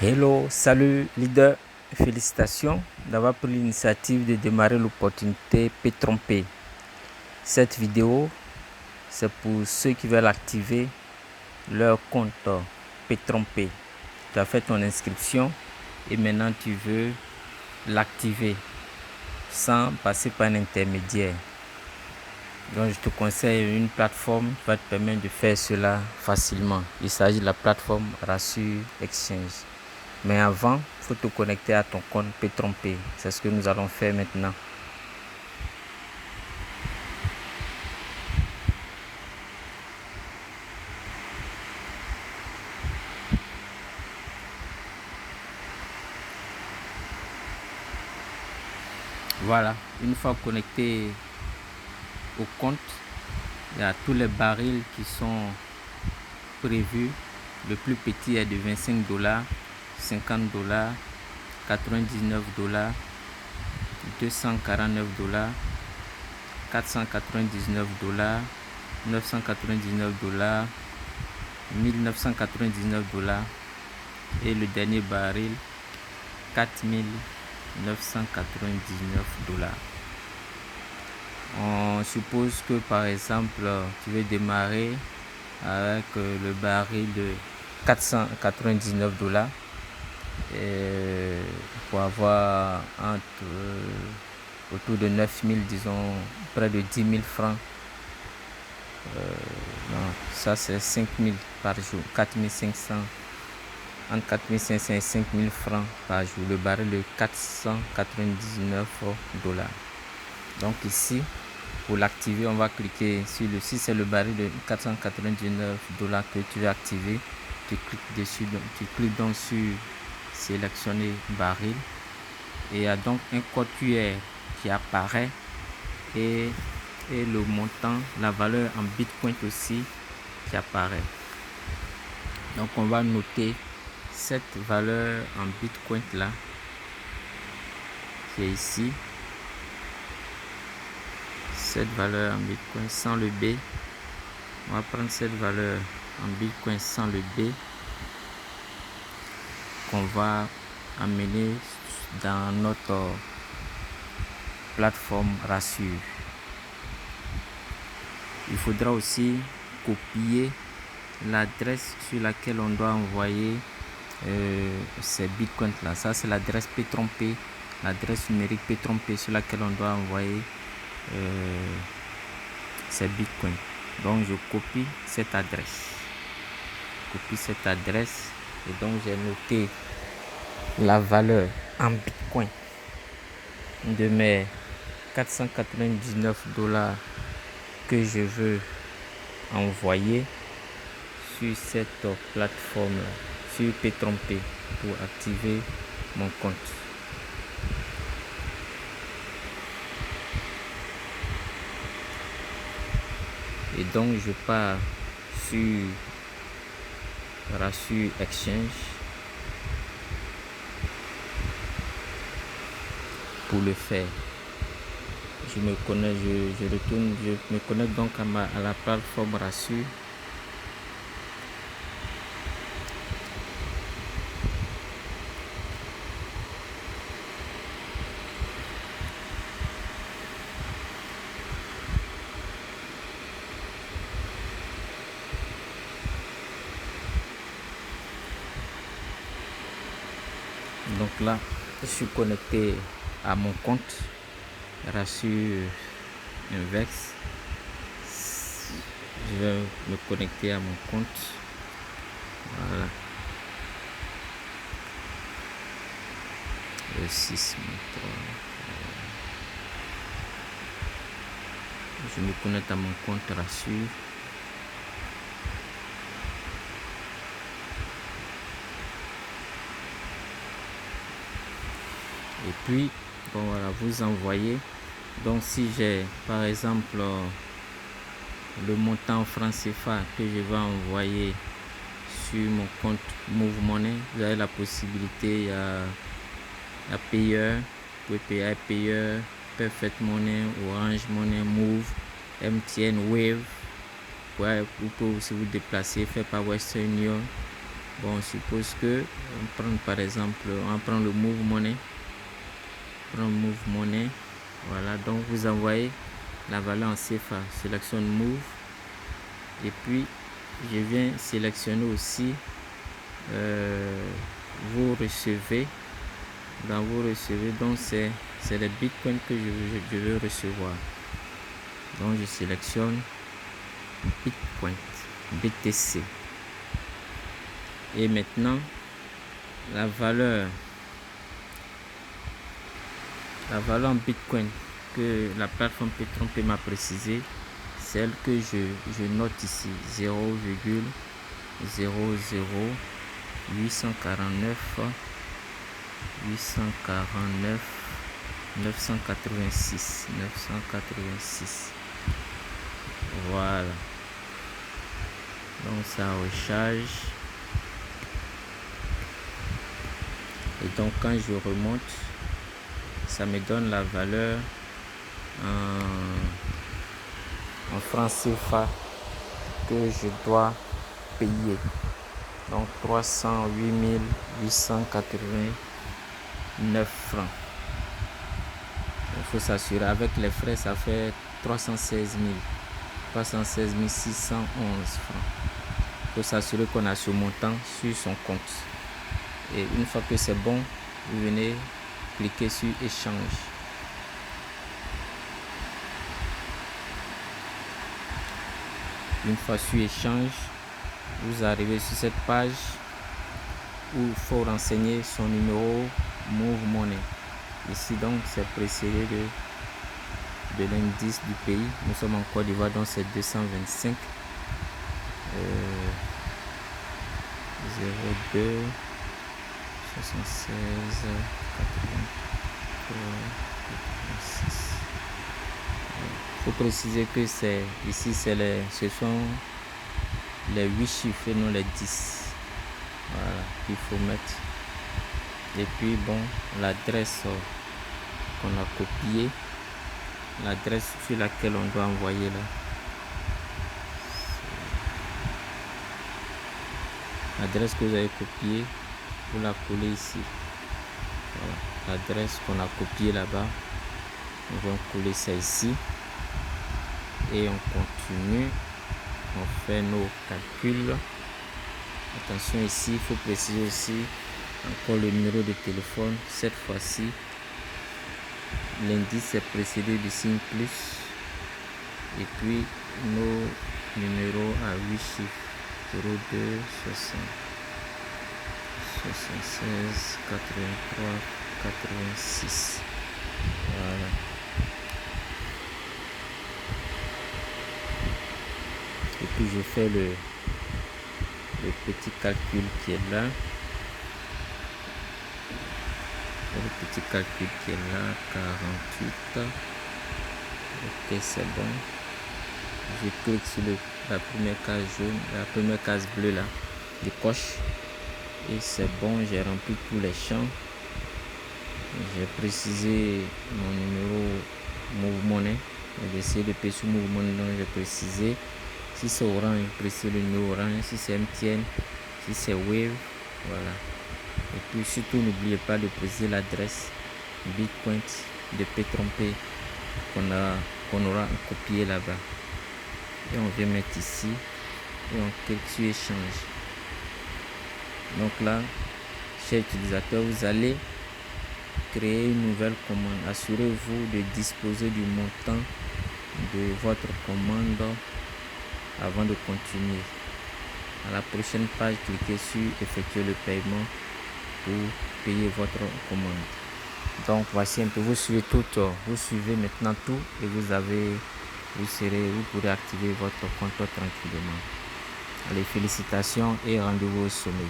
Hello, salut leader, félicitations d'avoir pris l'initiative de démarrer l'opportunité P-Trompé. Cette vidéo, c'est pour ceux qui veulent activer leur compte P-Trompé. Tu as fait ton inscription et maintenant tu veux l'activer sans passer par un intermédiaire. Donc je te conseille une plateforme qui va te permettre de faire cela facilement. Il s'agit de la plateforme Rassure Exchange. Mais avant, il faut te connecter à ton compte P-Trompé. C'est ce que nous allons faire maintenant. Voilà, une fois connecté au compte, il y a tous les barils qui sont prévus. Le plus petit est de 25 $, 50 $, 99 $, 249 $, 499 $, 999 $, 1999 $ et le dernier baril 4999 $. On suppose que par exemple tu veux démarrer avec le baril de 499 $ pour avoir autour de 9000, disons près de 10 000 francs. Non, ça c'est 5000 par jour, 4500, entre 4500 et 5000 francs par jour, le baril de 499 $. Donc ici, pour l'activer, on va cliquer sur le, si c'est le baril de 499 $ que tu veux activer, tu cliques dessus, donc tu cliques donc sur sélectionner baril et il y a donc un code QR qui apparaît et le montant, la valeur en bitcoin aussi qui apparaît. Donc on va noter cette valeur en bitcoin là qui est ici, cette valeur en bitcoin sans le B. On va prendre cette valeur en bitcoin sans le B qu'on va amener dans notre plateforme Rassure. Il faudra aussi copier l'adresse sur laquelle on doit envoyer ces bitcoins là. Ça c'est l'adresse P-Trompé, l'adresse numérique P-Trompé sur laquelle on doit envoyer ces bitcoins. Donc je copie cette adresse, et donc j'ai noté la valeur en bitcoin de mes 499 $ que je veux envoyer sur cette plateforme, sur P-Trompé, pour activer mon compte. Et donc je pars sur Rassure Exchange pour le faire. Je me connecte donc à la plateforme Rassure. Donc là, je suis connecté à mon compte Rassure Invex. Je vais me connecter à mon compte. Voilà. Le 6 je me connecte à mon compte Rassure. Et puis, bon voilà, vous envoyez. Donc si j'ai par exemple le montant en francs CFA que je vais envoyer sur mon compte Move Money, vous avez la possibilité, il y a Payer, vous pouvez payer à Payer, Perfect Money, Orange Money, Move, MTN, Wave. Ouais, vous pouvez aussi vous déplacer, faire par Western Union, Bon, on suppose que on prend par exemple, on prend le Move Money. Voilà, donc vous envoyez la valeur en CFA, sélectionne Move, et puis je viens sélectionner aussi vous recevez. Dans vous recevez, donc c'est les bitcoins que je veux recevoir. Donc je sélectionne Bitcoin, BTC, et maintenant la valeur en Bitcoin que la plateforme Petron Pay m'a précisé, celle que je note ici, 0,00849 986. Voilà, donc ça recharge, et donc quand je remonte, ça me donne la valeur en francs CFA que je dois payer. Donc 308 889 francs. Il faut s'assurer, avec les frais ça fait 316 611 francs. Il faut s'assurer qu'on a ce montant sur son compte. Et une fois que c'est bon, vous venez cliquer sur échange. Une fois sur échange, vous arrivez sur cette page où il faut renseigner son numéro Move Money. Ici donc c'est précédé de l'indice du pays. Nous sommes en Côte d'Ivoire, donc c'est 225 02 76 83 86. Il faut préciser que ici ce sont les 8 chiffres et non les 10. Voilà, il faut mettre. Et puis bon, l'adresse qu'on a copiée, l'adresse sur laquelle on doit envoyer là, l'adresse que vous avez copiée, vous la collez ici. Voilà, l'adresse qu'on a copiée là-bas, on va coller ça ici, et on continue, on fait nos calculs. Attention, ici il faut préciser aussi encore le numéro de téléphone. Cette fois-ci l'indice est précédé du signe plus, et puis nos numéros à 8 chiffres, 02 60 76 83 86. Voilà. Et puis je fais le petit calcul qui est là. Le petit calcul qui est là, 48. Ok, c'est bon. Je clique sur la première case jaune, la première case bleue là, je coche, et c'est bon, j'ai rempli tous les champs. J'ai précisé mon numéro Move Money. J'ai essayé de payer sur Move Money, donc j'ai précisé. Si c'est Orange, je précise le numéro Orange. Si c'est MTN, si c'est Wave, voilà. Et puis surtout, n'oubliez pas de préciser l'adresse Bitcoin de Petron Pay qu'on aura copié là-bas. Et on vient mettre ici et on clique sur échange. Donc là, chers utilisateurs, vous allez créer une nouvelle commande. Assurez-vous de disposer du montant de votre commande avant de continuer. À la prochaine page, cliquez sur effectuer le paiement pour payer votre commande. Donc voici un peu, vous suivez maintenant tout, et vous pourrez activer votre compte tranquillement. Allez, félicitations et rendez-vous au sommet.